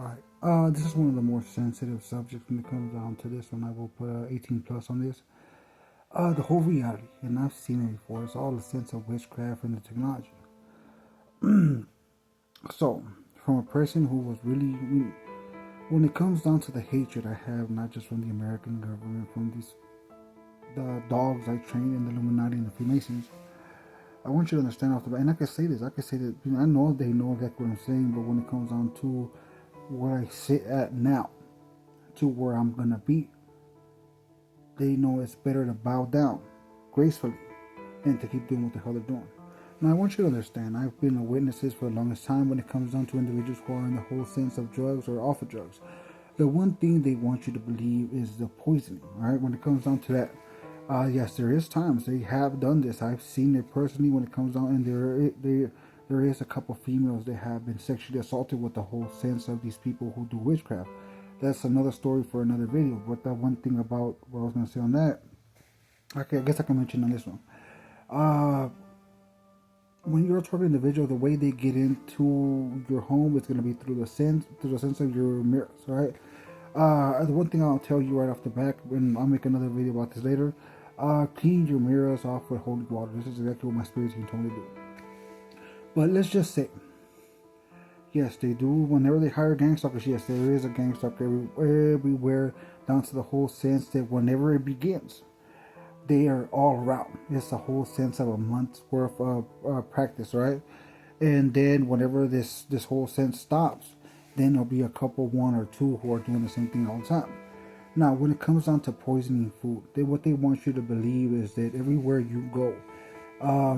Alright, this is one of the more sensitive subjects when it comes down to this one. I will put 18 plus on this. The whole reality, and I've seen it before, it's all a sense of witchcraft and the technology. So, from a person who was really, when it comes down to the hatred I have, not just from the American government, from the dogs I train in the Illuminati and the Freemasons, I want you to understand off the bat, and I can say that, I know they know exactly what I'm saying, but when it comes down to where I sit at now, to where I'm gonna be, they know it's better to bow down gracefully than to keep doing what the hell they're doing. Now, I want you to understand, I've been a witness for the longest time when it comes down to individuals who are in the whole sense of drugs or off of drugs. The one thing they want you to believe is the poisoning, right? When it comes down to that, yes, there is times they have done this. I've seen it personally when it comes down, and there is a couple females that have been sexually assaulted with the whole sense of these people who do witchcraft. That's another story for another video. But the one thing about what I was going to say on that, okay, I guess I can mention on this one. Uh, when you're a target individual, the way they get into your home is going to be through the sense of your mirrors, right? The one thing I'll tell you right off the back, and I'll make another video about this later, clean your mirrors off with holy water. This is exactly what my spirit team told me to do. But let's just say, yes, they do. Whenever they hire gang stalkers, yes, there is a gang stalker everywhere, down to the whole sense that whenever it begins, they are all around. It's a whole sense of a month's worth of practice, right? And then whenever this whole sense stops, then there'll be a couple, one or two, who are doing the same thing all the time. Now, when it comes down to poisoning food, what they want you to believe is that everywhere you go,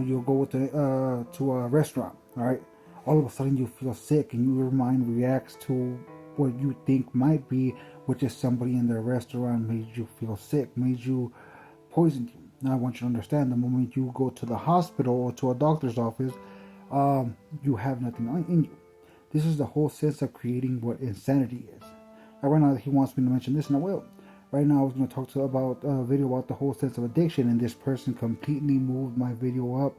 you'll go to a restaurant, all right? All of a sudden you feel sick and your mind reacts to what you think might be, which is somebody in the restaurant made you feel sick, made you poisoned you. Now I want you to understand, the moment you go to the hospital or to a doctor's office, you have nothing in you. This is the whole sense of creating what insanity is. Now, right now he wants me to mention this, and I will. Right now I was going to talk about a video about the whole sense of addiction, and this person completely moved my video up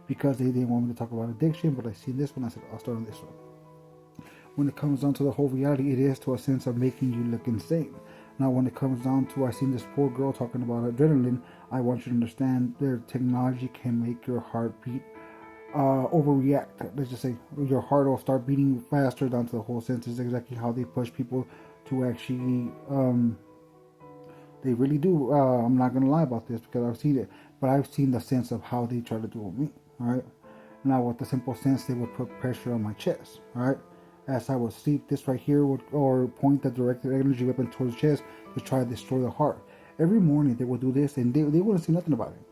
because they didn't want me to talk about addiction, but I seen this one, I said I'll start on this one. When it comes down to the whole reality, it is to a sense of making you look insane. Now, when it comes down to, I seen this poor girl talking about adrenaline, I want you to understand their technology can make your heartbeat overreact. Let's just say your heart will start beating faster, down to the whole sense. Is exactly how they push people to actually, they really do. I'm not going to lie about this because I've seen it, but I've seen the sense of how they try to do it with me, all right? Now, with the simple sense, they would put pressure on my chest, all right? As I would sleep, this right here would, or point the directed energy weapon towards the chest to try to destroy the heart. Every morning they would do this, and they wouldn't see nothing about it.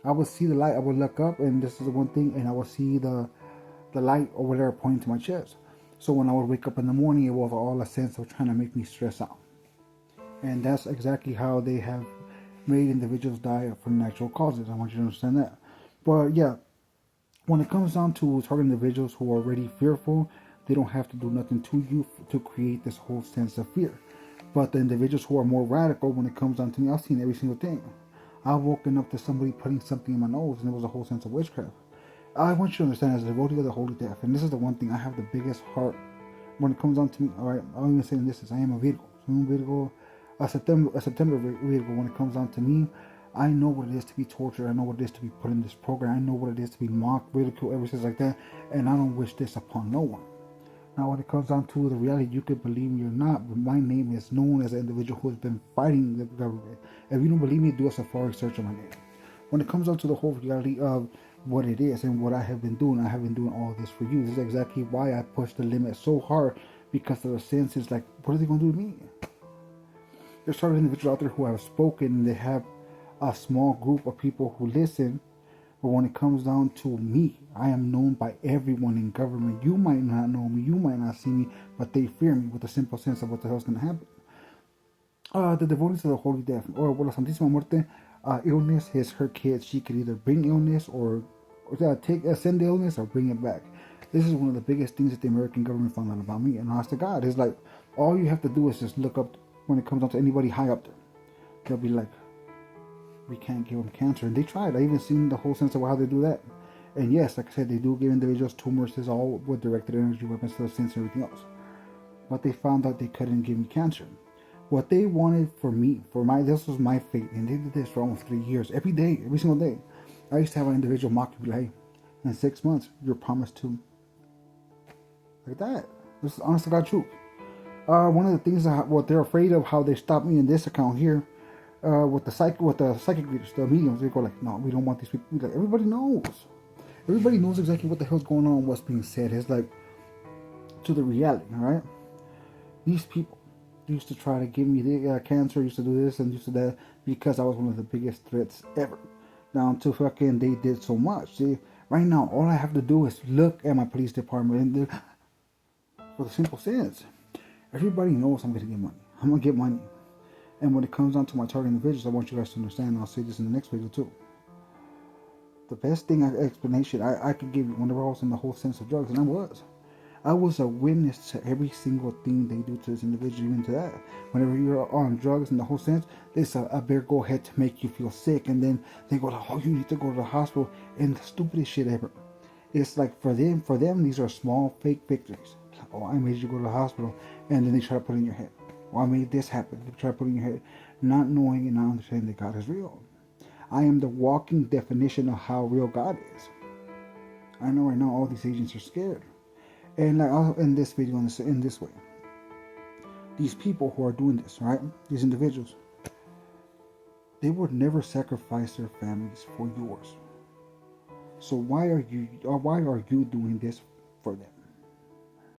I would see the light, I would look up, and this is the one thing, and I would see the light or whatever pointing to my chest. So when I would wake up in the morning, it was all a sense of trying to make me stress out. And that's exactly how they have made individuals die from natural causes. I want you to understand that. But yeah, when it comes down to targeting individuals who are already fearful, they don't have to do nothing to you to create this whole sense of fear. But the individuals who are more radical, when it comes down to me, I've seen every single thing. I've woken up to somebody putting something in my nose, and it was a whole sense of witchcraft. I want you to understand, as a devotee of the Holy Death, and this is the one thing, I have the biggest heart when it comes down to me. All right, I'm even saying this is I am a Virgo. So I'm a Virgo, a September Virgo. When it comes down to me, I know what it is to be tortured. I know what it is to be put in this program. I know what it is to be mocked, ridiculed, everything like that. And I don't wish this upon no one. Now, when it comes down to the reality, you could believe me or not, but my name is known as an individual who has been fighting the government. If you don't believe me, do a Safari search on my name. When it comes down to the whole reality of what it is and what I have been doing, I have been doing all this for you. This is exactly why I push the limit so hard, because of the sense is like, what are they going to do to me? There's certain individuals out there who have spoken, and they have a small group of people who listen. But when it comes down to me, I am known by everyone in government. You might not know me, you might not see me, but they fear me with a simple sense of what the hell is going to happen. The devotees of the Holy Death, or La Santísima Muerte, illness is her kid. She could either bring illness or send the illness or bring it back. This is one of the biggest things that the American government found out about me. And honest to God, it's like all you have to do is just look up when it comes down to anybody high up there. They'll be like, we can't give them cancer. And they tried. I even seen the whole sense of how they do that. And yes, like I said, they do give individuals tumors. It's all with directed energy weapons to the sense and everything else. but they found out they couldn't give me cancer. What they wanted for me, this was my fate, and they did this for almost 3 years, every day, every single day. I used to have an individual mock me, like, hey, in 6 months, you're promised to, like that. This is honest to God truth. One of the things that what they're afraid of, how they stopped me in this account here, with the psychic leaders, the mediums, they go like, no, we don't want these people. Like, everybody knows exactly what the hell's going on, what's being said. It's like to the reality, all right? These people used to try to give me the cancer, used to do this and used to that because I was one of the biggest threats ever. Down to fucking they did so much. See, right now all I have to do is look at my police department and for the simple sense, everybody knows I'm gonna get money. I'm gonna get money. And when it comes down to my target individuals, I want you guys to understand, and I'll say this in the next video too. The best explanation I could give you whenever I was in the whole sense of drugs, and I was a witness to every single thing they do to this individual, even to that. Whenever you're on drugs in the whole sense, it's a bare go ahead to make you feel sick, and then they go like, oh, you need to go to the hospital, and the stupidest shit ever. It's like for them, these are small fake victories. Like, oh, I made you go to the hospital, and then they try to put it in your head. Oh, I made this happen. They try to put it in your head, not knowing and not understanding that God is real. I am the walking definition of how real God is. I know right now all these agents are scared. And like I'll end this video in this way. These people who are doing this, right? These individuals, they would never sacrifice their families for yours. So why are you doing this for them?